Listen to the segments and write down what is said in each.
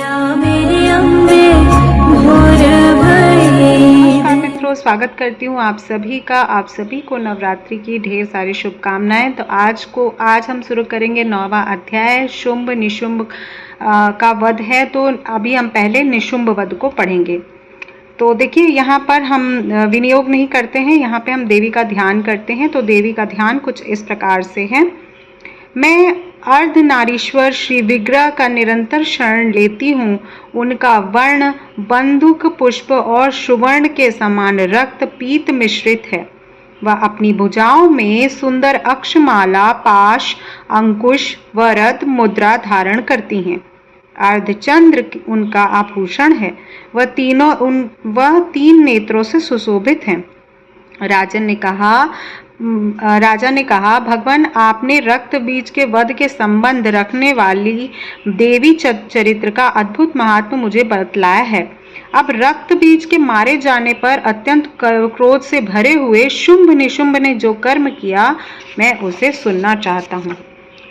नमस्कार मित्रों, स्वागत करती हूँ आप सभी का। आप सभी को नवरात्रि की ढेर सारी शुभकामनाएं। तो आज हम शुरू करेंगे 9वां अध्याय। शुंभ निशुंभ का वध है। तो अभी हम पहले निशुंभ वध को पढ़ेंगे। तो देखिए, यहाँ पर हम विनियोग नहीं करते हैं, यहाँ पे हम देवी का ध्यान करते हैं। तो देवी का ध्यान कुछ इस प्रकार से है। मैं अर्धनारीश्वर श्री विग्रह का निरंतर शरण लेती हूँ। उनका वर्ण बंदूक पुष्प और सुवर्ण के समान रक्त पीत मिश्रित है। वह अपनी भुजाओं में सुंदर अक्षमाला, पाश, अंकुश, वरद, मुद्रा धारण करती हैं। अर्धचंद्र उनका आभूषण है। वह तीन नेत्रों से सुशोभित हैं। राजा ने कहा, भगवान, आपने रक्त बीज के वध के संबंध रखने वाली देवी चरित्र का अद्भुत महात्म मुझे बतलाया है। अब रक्त बीज के मारे जाने पर अत्यंत क्रोध से भरे हुए शुंभ निशुंभ ने जो कर्म किया, मैं उसे सुनना चाहता हूँ।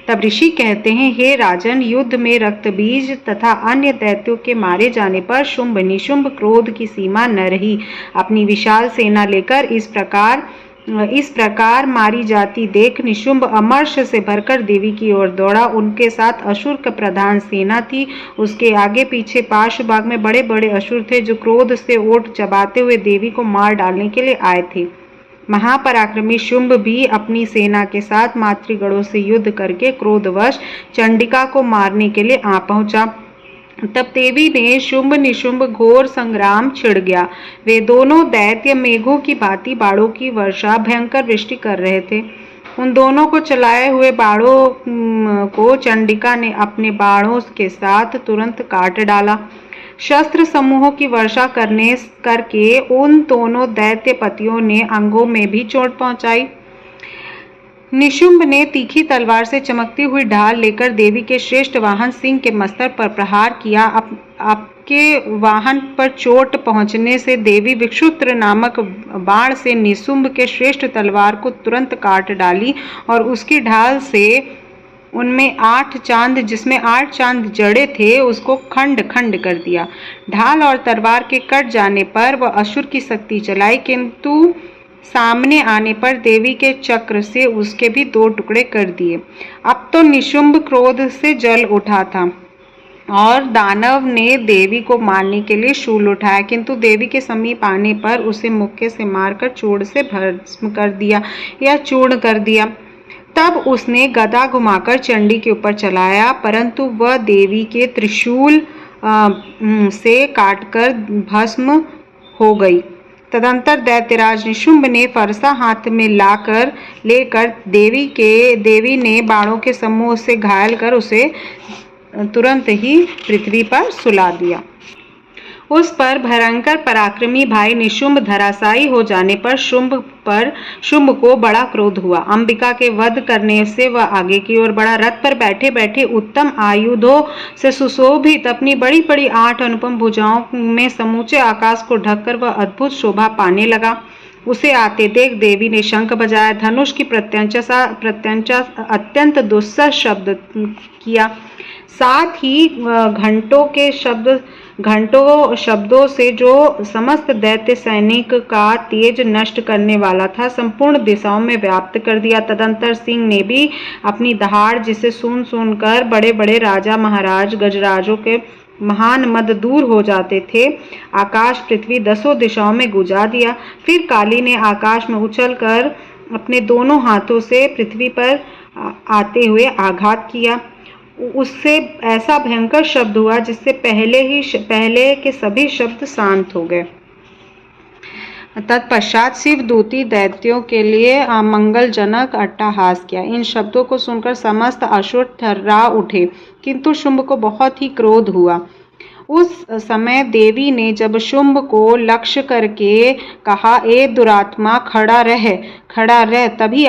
तब ऋषि कहते हैं, हे राजन, युद्ध में रक्त बीज तथा अन्य दैत्यों के मारे जाने पर शुंभ निशुंभ क्रोध की सीमा न रही। अपनी विशाल सेना लेकर इस प्रकार मारी जाती देख निशुंभ अमर्ष से भरकर देवी की ओर दौड़ा। उनके साथ असुर का प्रधान सेना थी। उसके आगे पीछे पार्श्वभाग में बड़े बड़े असुर थे, जो क्रोध से ओठ चबाते हुए देवी को मार डालने के लिए आए थे। महापराक्रमी शुंभ भी अपनी सेना के साथ मातृगणों से युद्ध करके क्रोधवश चंडिका को मारने के लिए आ पहुंचा। तब देवी ने शुंभ निशुंभ घोर संग्राम छिड़ गया। वे दोनों दैत्य मेघों की भांति बाणों की वर्षा भयंकर वृष्टि कर रहे थे। उन दोनों को चलाए हुए बाणों को चंडिका ने अपने बाणों के साथ तुरंत काट डाला। शस्त्र समूहों की वर्षा करके उन दोनों दैत्यपतियों ने अंगों में भी चोट पहुंचाई। निशुंभ ने तीखी तलवार से चमकती हुई ढाल लेकर देवी के श्रेष्ठ वाहन सिंह के मस्तक पर प्रहार किया। आपके वाहन पर चोट पहुंचने से देवी विक्षुत्र नामक बाण से निशुंभ के श्रेष्ठ तलवार को तुरंत काट डाली और उसकी ढाल से उनमें 8 चांद, जिसमें 8 चांद जड़े थे, उसको खंड खंड कर दिया। ढाल और तलवार के कट जाने पर वह असुर की शक्ति चलाई, किंतु सामने आने पर देवी के चक्र से उसके भी 2 टुकड़े कर दिए। अब तो निशुंभ क्रोध से जल उठा था और दानव ने देवी को मारने के लिए शूल उठाया, किंतु देवी के समीप आने पर उसे मुक्के से मारकर चूर्ण से भस्म कर दिया या चूर्ण कर दिया। तब उसने गदा घुमाकर चंडी के ऊपर चलाया, परंतु वह देवी के त्रिशूल से काटकर भस्म हो गई। तदंतर दैत्यराज निशुंभ ने फरसा हाथ में लेकर देवी ने बाणों के समूह से घायल कर उसे तुरंत ही पृथ्वी पर सुला दिया। उस पर भयंकर पराक्रमी भाई निशुंभ धराशायी हो जाने पर शुंभ को बड़ा क्रोध हुआ। अंबिका के वध करने से वह आगे की ओर बढ़ा। रथ पर बैठे बैठे उत्तम आयुधों से सुशोभित अपनी बड़ी बड़ी 8 अनुपम भुजाओं में समूचे आकाश को ढककर वह अद्भुत शोभा पाने लगा। उसे आते देख देवी ने शंख बजाया, धनुष की प्रत्यंचा अत्यंत दुस्सह शब्द किया। साथ ही घंटों शब्दों से जो समस्त दैत्य सैनिक का तेज नष्ट करने वाला था, संपूर्ण दिशाओं में व्याप्त कर दिया। तदंतर सिंह ने भी अपनी दहाड़, जिसे सुन कर बड़े बड़े राजा महाराज गजराजों के महान मद दूर हो जाते थे, आकाश पृथ्वी 10 दिशाओं में गुजा दिया। फिर काली ने आकाश में उछलकर अपने दोनों हाथों से पृथ्वी पर आते हुए आघात किया। उससे ऐसा भयंकर शब्द हुआ जिससे पहले के सभी शब्द शांत हो गए। तत्पश्चात शिवदूती दैत्यों के लिए अमंगलजनक अट्टहास किया। इन शब्दों को सुनकर समस्त असुर थर्रा उठे, किंतु शुंभ को बहुत ही क्रोध हुआ। उस समय देवी ने जब शुंभ को लक्ष्य करके कहा, ए दुरात्मा, खड़ा रह, तभी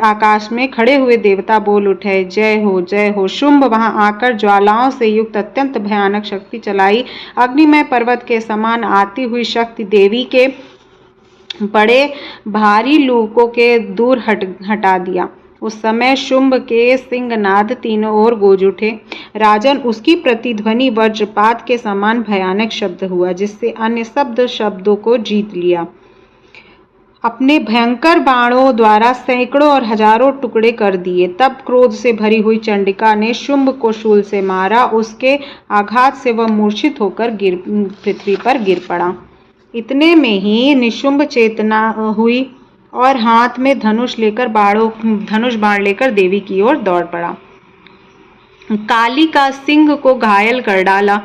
आकाश में खड़े हुए देवता बोल उठे, जय हो जय हो। शुंभ वहां आकर ज्वालाओं से युक्त अत्यंत भयानक शक्ति चलाई। अग्निमय पर्वत के समान आती हुई शक्ति देवी के बड़े भारी लूकों के दूर हटा दिया। उस समय शुंभ के सिंहनाद तीनों ओर गूंज उठे। राजन, उसकी प्रतिध्वनि वज्रपात के समान भयानक शब्द हुआ, जिससे अन्य शब्दों को जीत लिया। अपने भयंकर बाणों द्वारा सैकड़ों और हजारों टुकड़े कर दिए। तब क्रोध से भरी हुई चंडिका ने शुंभ को शूल से मारा। उसके आघात से वह मूर्छित होकर पृथ्वी पर गिर पड़ा। इतने में ही निशुंभ चेतना हुई और हाथ में धनुष बाण लेकर देवी की ओर दौड़ पड़ा। काली का सिंह को घायल कर डाला।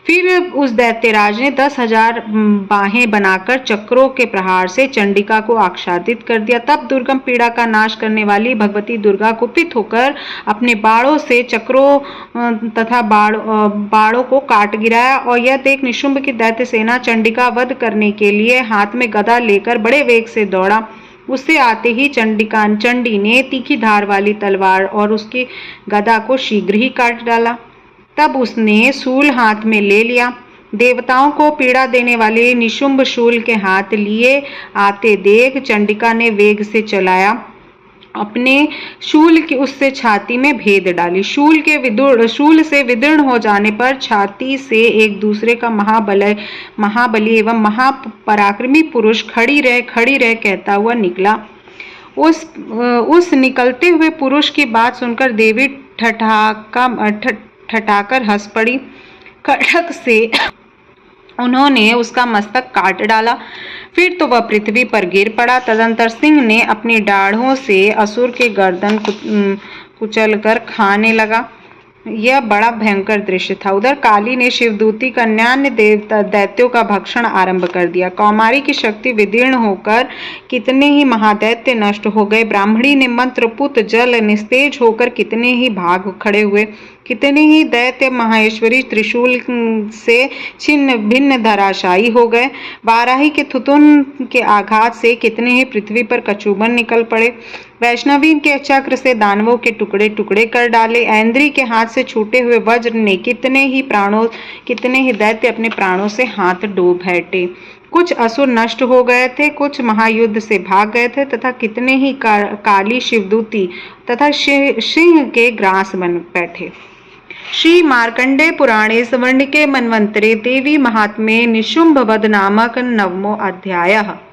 फिर उस दैत्यराज ने 10,000 बाहें बनाकर चक्रों के प्रहार से चंडिका को आच्छादित कर दिया। तब दुर्गम पीड़ा का नाश करने वाली भगवती दुर्गा कुपित होकर अपने बाणों से चक्रों तथा बाणों को काट गिराया, और यह देख निशुंभ की दैत्य सेना चंडिका वध करने के लिए हाथ में गदा लेकर बड़े वेग से दौड़ा। उससे आते ही चंडी ने तीखी धार वाली तलवार और उसकी गदा को शीघ्र ही काट डाला। तब उसने शूल हाथ में ले लिया। देवताओं को पीड़ा देने वाले निशुंभ शूल के हाथ लिए आते देख चंडिका ने वेग से चलाया अपने शूल की उससे छाती में भेद डाली। शूल से विदीर्ण हो जाने पर छाती से एक दूसरे का महाबली एवं महापराक्रमी पुरुष खड़ी रह कहता हुआ निकला। उस निकलते हुए पुरुष की बात सुनकर देवी ठठाकर हंस पड़ी। खड्ग से उन्होंने उसका मस्तक काट डाला। फिर तो वह पृथ्वी पर गिर पड़ा। तदंतर सिंह ने अपनी दाढ़ों से असुर के गर्दन कुचलकर खाने लगा। यह बड़ा भयंकर दृश्य था। उधर काली ने शिवदूती कन्यान्य दैत्यों का भक्षण आरंभ कर दिया। कौमारी की शक्ति विदीर्ण होकर कितने ही महादैत्य नष्ट हो गए। ब्राह्मणी ने मंत्रपुत जल निस्तेज होकर कितने ही भाग खड़े हुए। कितने ही दैत्य महेश्वरी त्रिशूल से छिन्न भिन्न धराशायी हो गए। वाराही के थुतुन के आघात से कितने ही पृथ्वी पर कचूबन निकल पड़े। वैष्णवी के चक्र से दानवों के टुकड़े टुकड़े कर डाले। ऐन्द्री के हाथ से छूटे हुए वज्र ने कितने ही दैत्य अपने प्राणों से हाथ डूब बैठे। कुछ असुर नष्ट हो गए थे, कुछ महायुद्ध से भाग गए थे, तथा कितने ही काली शिवदूती तथा सिंह के ग्रास बन बैठे। श्री मार्कंडेय पुराणे स्वर्णिके मन्वंतरे देवी महात्म्ये निशुंभ वध नामक 9वां अध्यायः।